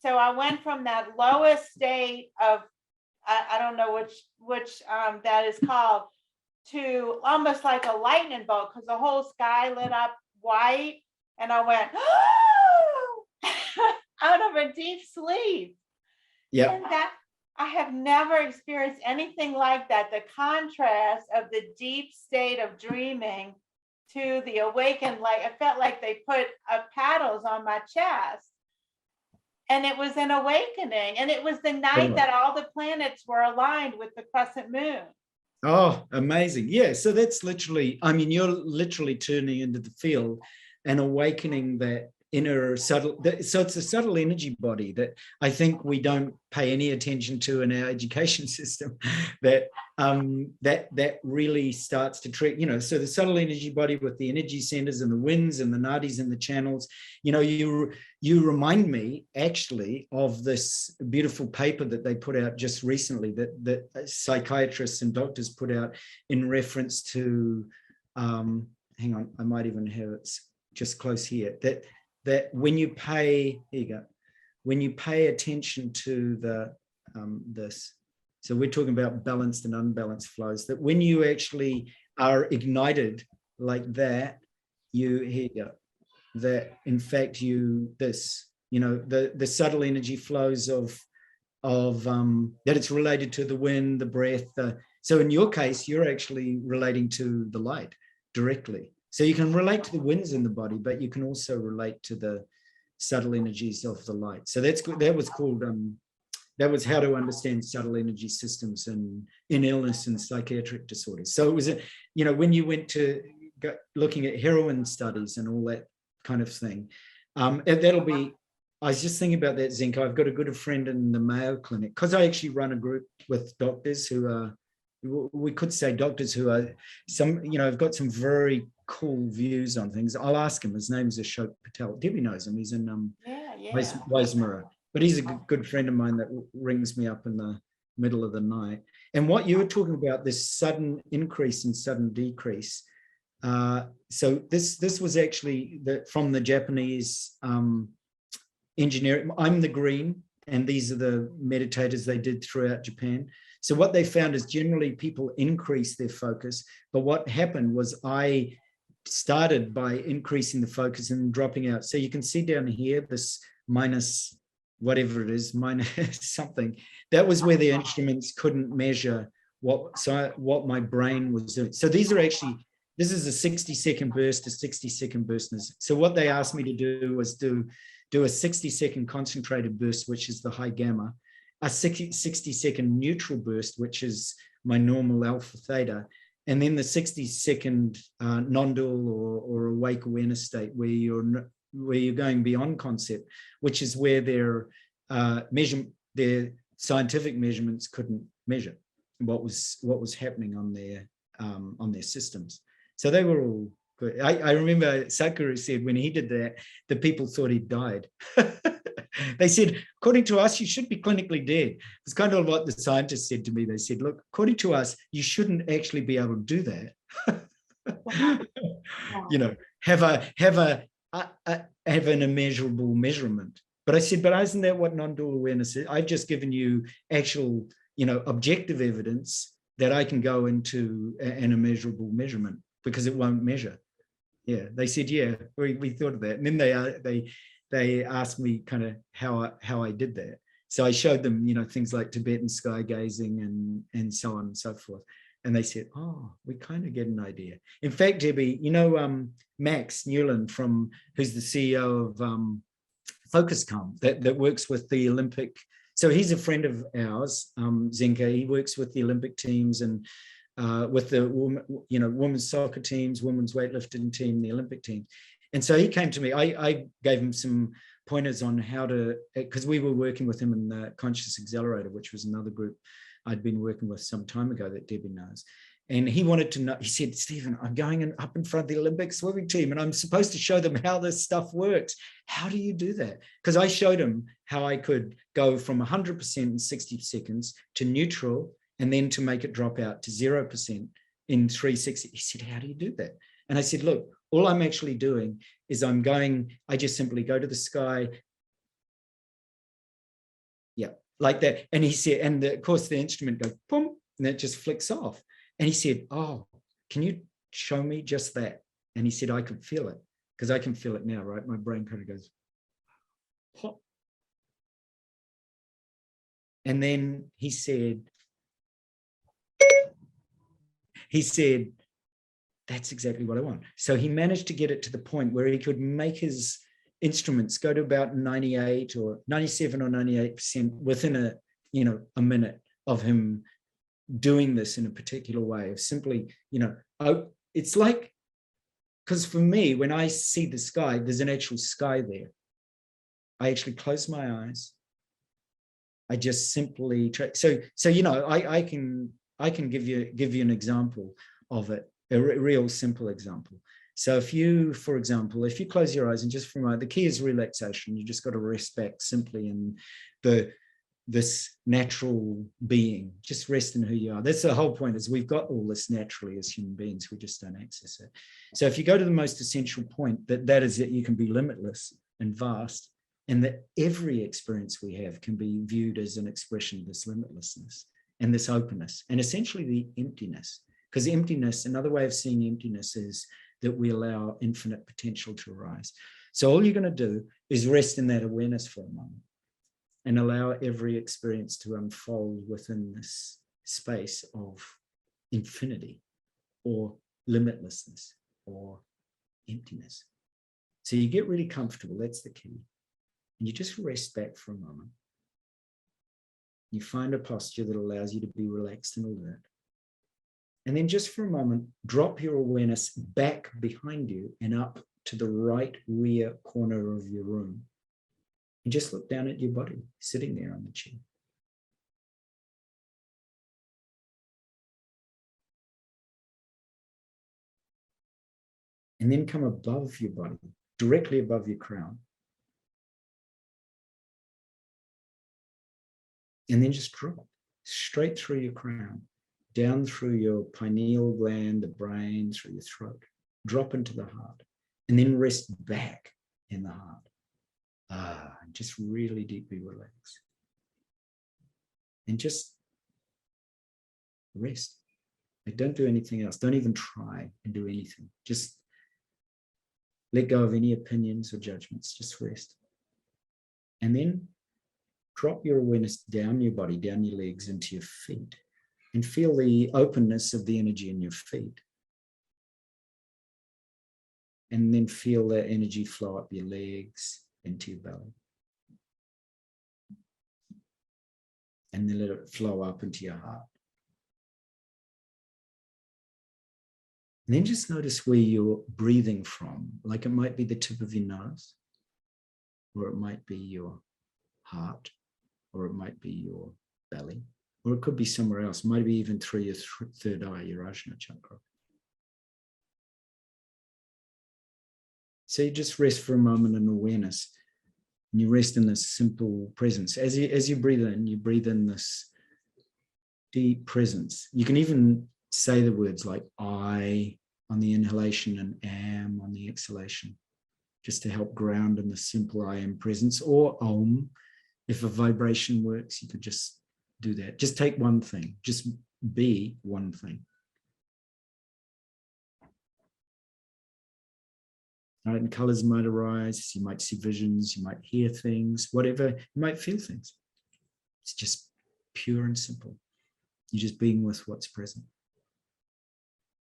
So I went from that lowest state of, I don't know which that is called, to almost like a lightning bolt, because the whole sky lit up white. And I went, oh, out of a deep sleep. Yeah. And that, I have never experienced anything like that. The contrast of the deep state of dreaming to the awakened, like it felt like they put paddles on my chest. And it was an awakening. And it was the night that all the planets were aligned with the crescent moon. Oh, amazing. Yeah. So that's literally, I mean, you're literally turning into the field and awakening that inner subtle, so it's a subtle energy body that I think we don't pay any attention to in our education system, that really starts to treat, so the subtle energy body with the energy centers and the winds and the nadis and the channels, you remind me actually of this beautiful paper that they put out just recently that psychiatrists and doctors put out in reference to, hang on, I might even have it just close here, that when you pay, here you go, when you pay attention to the this, so we're talking about balanced and unbalanced flows, that when you actually are ignited like that, here you go, that in fact the subtle energy flows of that it's related to the wind, the breath. So in your case, you're actually relating to the light directly. So you can relate to the winds in the body, but you can also relate to the subtle energies of the light. So that was called, that was how to understand subtle energy systems in illness and psychiatric disorders. So it was, when you went to looking at heroin studies and all that kind of thing, that'll be, I was just thinking about that, Zenka. I've got a good friend in the Mayo Clinic, because I actually run a group with doctors who are, we could say doctors who are have got some very cool views on things. I'll ask him. His name's Ashok Patel. Debbie knows him. He's in Weismara. But he's a good friend of mine that rings me up in the middle of the night. And what you were talking about, this sudden increase and sudden decrease. So this was actually from the Japanese engineering. I'm the green, and these are the meditators they did throughout Japan. So what they found is generally people increase their focus. But what happened was I started by increasing the focus and dropping out. So you can see down here, this minus whatever it is, minus something. That was where the instruments couldn't measure what my brain was doing. So these are actually, this is a 60-second burst, a 60-second burst. So what they asked me to do was do a 60-second concentrated burst, which is the high gamma, a 60-second neutral burst, which is my normal alpha theta, and then the 60-second non-dual or awake awareness state where you're going beyond concept, which is where their scientific measurements couldn't measure what was happening on their systems. So they were all good. I remember Sadhguru said when he did that, the people thought he'd died. They said, according to us, you should be clinically dead. It's kind of what the scientists said to me. They said, look, according to us, you shouldn't actually be able to do that. You know, have an immeasurable measurement. But I said, but isn't that what non-dual awareness is? I've just given you actual, you know, objective evidence that I can go into an immeasurable measurement because it won't measure. Yeah, they said, yeah, we thought of that. And then they asked me kind of how I did that. So I showed them, you know, things like Tibetan sky gazing and so on and so forth. And they said, oh, we kind of get an idea. In fact, Debbie, you know, Max Newland who's the CEO of FocusCom that works with the Olympic. So he's a friend of ours, Zenka. He works with the Olympic teams and with the women's soccer teams, women's weightlifting team, the Olympic team. And so he came to me. I gave him some pointers on how to, because we were working with him in the Conscious Accelerator, which was another group I'd been working with some time ago that Debbie knows. And he wanted to know, he said, Stephen, I'm going up in front of the Olympic swimming team and I'm supposed to show them how this stuff works. How do you do that? Because I showed him how I could go from 100% in 60 seconds to neutral and then to make it drop out to 0% in 360. He said, how do you do that? And I said, look, all I'm actually doing is I just simply go to the sky. Yeah, like that. And he said, and of course the instrument goes boom, and it just flicks off. And he said, oh, can you show me just that? And he said, I could feel it, because I can feel it now, right? My brain kind of goes, pop. And then he said, that's exactly what I want. So he managed to get it to the point where he could make his instruments go to about 98 or 97 or 98% within a minute of him doing this in a particular way of simply, it's like, because for me, when I see the sky, there's an actual sky there. I actually close my eyes. I just simply try. So I can give you an example of it, a real simple example. So if you, for example, if you close your eyes and just for a moment, the key is relaxation. You just got to rest back simply in this natural being. Just rest in who you are. That's the whole point, is we've got all this naturally as human beings. We just don't access it. So if you go to the most essential point, that is that you can be limitless and vast, and that every experience we have can be viewed as an expression of this limitlessness and this openness, and essentially the emptiness. Because emptiness, another way of seeing emptiness is that we allow infinite potential to arise. So all you're going to do is rest in that awareness for a moment and allow every experience to unfold within this space of infinity or limitlessness or emptiness. So you get really comfortable, that's the key. And you just rest back for a moment. You find a posture that allows you to be relaxed and alert. And then just for a moment, drop your awareness back behind you and up to the right rear corner of your room. And just look down at your body, sitting there on the chair. And then come above your body, directly above your crown. And then just drop straight through your crown, down through your pineal gland, the brain, through your throat, drop into the heart, and then rest back in the heart. And just really deeply relax. And just rest. Like, don't do anything else. Don't even try and do anything. Just let go of any opinions or judgments. Just rest. And then drop your awareness down your body, down your legs, into your feet, and feel the openness of the energy in your feet. And then feel that energy flow up your legs into your belly. And then let it flow up into your heart. And then just notice where you're breathing from. Like, it might be the tip of your nose, or it might be your heart, or it might be your belly, or it could be somewhere else. Maybe even through your third eye, your Ajna chakra. So you just rest for a moment in awareness. And you rest in this simple presence. As you breathe in, you breathe in this deep presence. You can even say the words like I on the inhalation and am on the exhalation, just to help ground in the simple I am presence, or Om. If a vibration works, you could just do that. Just take one thing, just be one thing. Right, and colors might arise, you might see visions, you might hear things, whatever, you might feel things. It's just pure and simple. You're just being with what's present.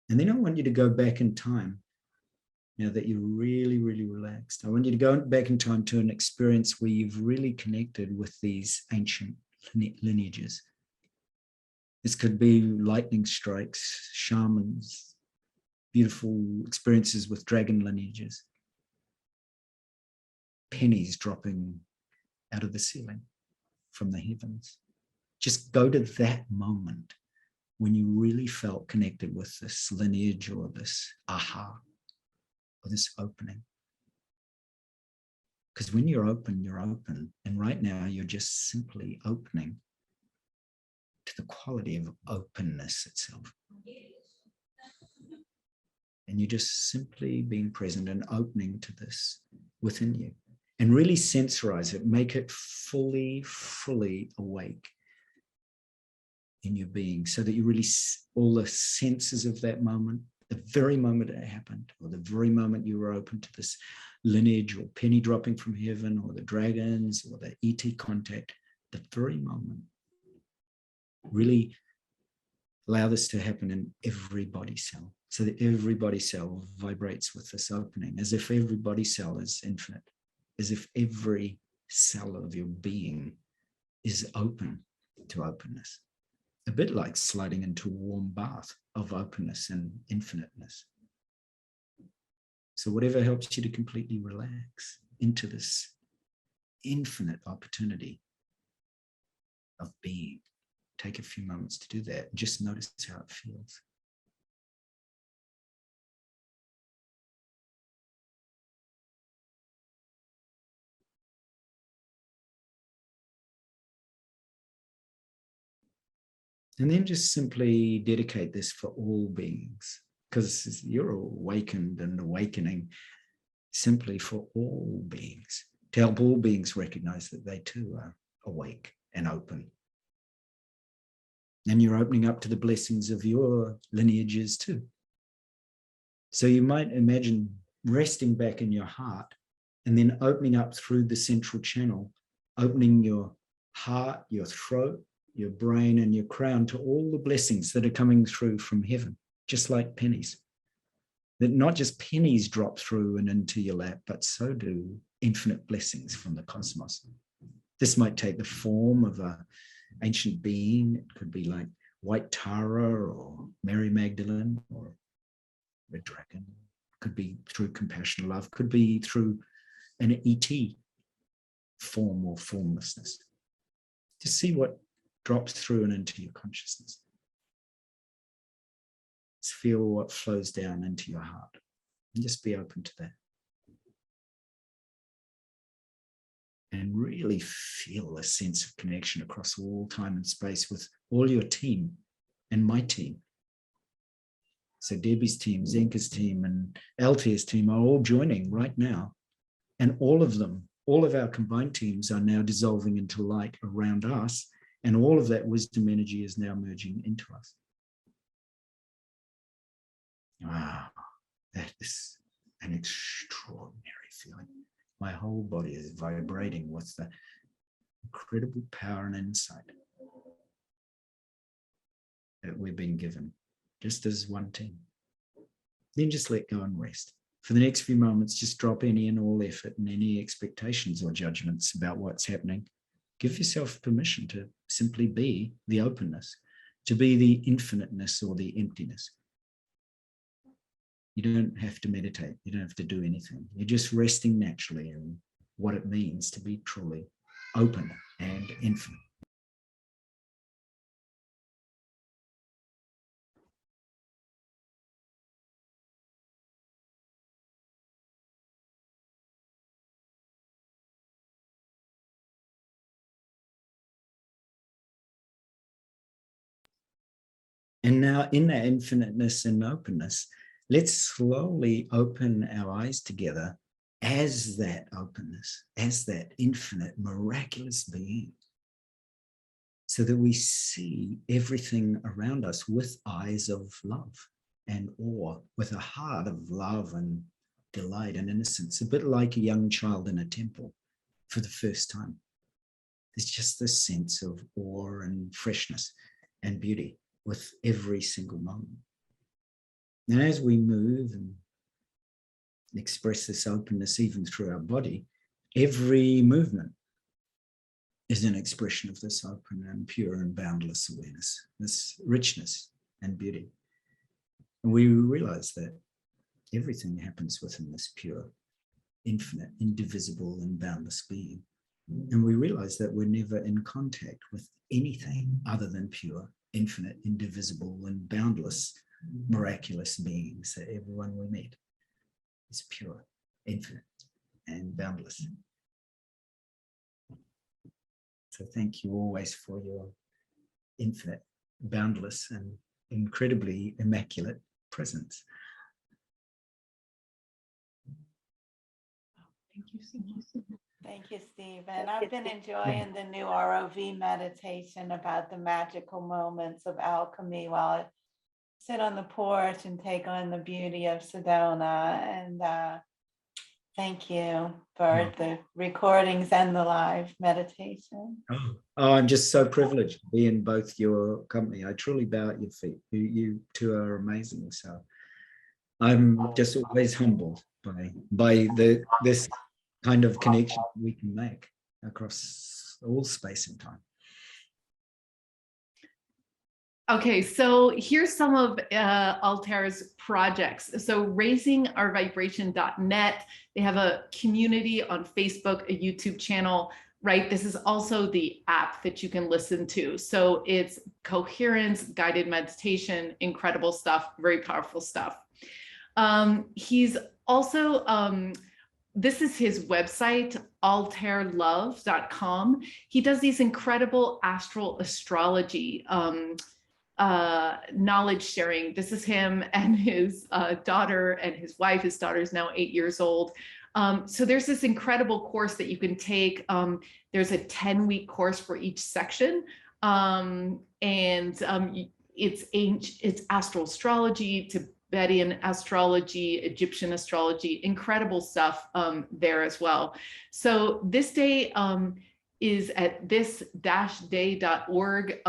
And then I want you to go back in time, now that you're really, really relaxed. I want you to go back in time to an experience where you've really connected with these ancient lineages. This could be lightning strikes, shamans, beautiful experiences with dragon lineages, pennies dropping out of the ceiling from the heavens. Just go to that moment when you really felt connected with this lineage or this aha, or this opening. Because when you're open, you're open. And right now you're just simply opening to the quality of openness itself. And you're just simply being present and opening to this within you. And really sensorize it, make it fully, fully awake in your being, so that you really, all the senses of that moment, the very moment it happened, or the very moment you were open to this lineage or penny dropping from heaven, or the dragons, or the ET contact, the very moment. Really allow this to happen in every body cell, so that every body cell vibrates with this opening, as if every body cell is infinite, as if every cell of your being is open to openness. A bit like sliding into a warm bath of openness and infiniteness. So whatever helps you to completely relax into this infinite opportunity of being, take a few moments to do that and just notice how it feels. And then just simply dedicate this for all beings, because you're awakened and awakening simply for all beings, to help all beings recognize that they too are awake and open. And you're opening up to the blessings of your lineages too. So you might imagine resting back in your heart and then opening up through the central channel, opening your heart, your throat, your brain and your crown to all the blessings that are coming through from heaven, just like pennies. That not just pennies drop through and into your lap, but so do infinite blessings from the cosmos. This might take the form of an ancient being. It could be like White Tara or Mary Magdalene or a dragon. It could be through compassion, love. Could be through an ET form or formlessness. Just see what drops through and into your consciousness. Just feel what flows down into your heart and just be open to that. And really feel a sense of connection across all time and space with all your team and my team. So Debbie's team, Zenka's team, and Altair's team are all joining right now. And all of them, all of our combined teams are now dissolving into light around us. And all of that wisdom energy is now merging into us. Wow, that is an extraordinary feeling. My whole body is vibrating with the incredible power and insight that we've been given, just as one team. Then just let go and rest. For the next few moments, just drop any and all effort and any expectations or judgments about what's happening. Give yourself permission to simply be the openness, to be the infiniteness or the emptiness. You don't have to meditate. You don't have to do anything. You're just resting naturally in what it means to be truly open and infinite. And now in that infiniteness and openness, let's slowly open our eyes together as that openness, as that infinite, miraculous being, so that we see everything around us with eyes of love and awe, with a heart of love and delight and innocence, a bit like a young child in a temple for the first time. There's just this sense of awe and freshness and beauty with every single moment. And as we move and express this openness even through our body, every movement is an expression of this open and pure and boundless awareness, this richness and beauty. And we realize that everything happens within this pure, infinite, indivisible, and boundless being. And we realize that we're never in contact with anything other than pure, infinite, indivisible, and boundless, miraculous beings. That everyone we meet is pure, infinite, and boundless. So thank you always for your infinite, boundless, and incredibly immaculate presence. Thank you so much. Thank you, Stephen. I've been enjoying the new ROV meditation about the magical moments of alchemy while I sit on the porch and take on the beauty of Sedona. And thank you for the recordings and the live meditation. Oh, I'm just so privileged to be in both your company. I truly bow at your feet. You two are amazing. So I'm just always humbled by this kind of connection we can make across all space and time. Okay, so here's some of Altair's projects. So raisingourvibration.net, they have a community on Facebook, a YouTube channel, right? This is also the app that you can listen to. So it's coherence, guided meditation, incredible stuff, very powerful stuff. He's also, this is his website, altairlove.com. He does these incredible astral astrology knowledge sharing. This is him and his daughter and his wife. His daughter is now 8 years old. So there's this incredible course that you can take. There's a 10-week course for each section. It's astral astrology, Tibetan astrology, Egyptian astrology, incredible stuff there as well. So this day is at this-day.org,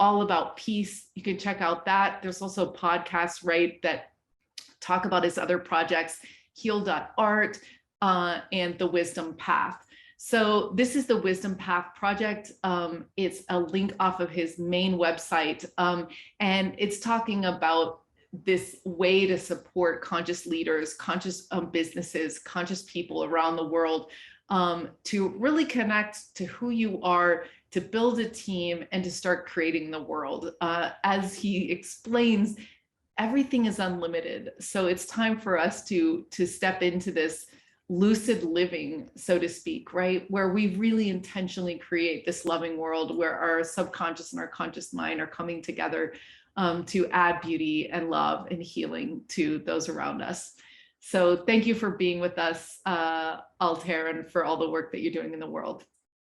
all about peace. You can check out that. There's also podcasts, right, that talk about his other projects, heal.art and the Wisdom Path. So this is the Wisdom Path project. It's a link off of his main website. And it's talking about this way to support conscious leaders, conscious businesses, conscious people around the world to really connect to who you are, to build a team, and to start creating the world. As he explains, everything is unlimited. So it's time for us to step into this lucid living, so to speak, right? Where we really intentionally create this loving world where our subconscious and our conscious mind are coming together to add beauty and love and healing to those around us. So thank you for being with us, Altair, and for all the work that you're doing in the world.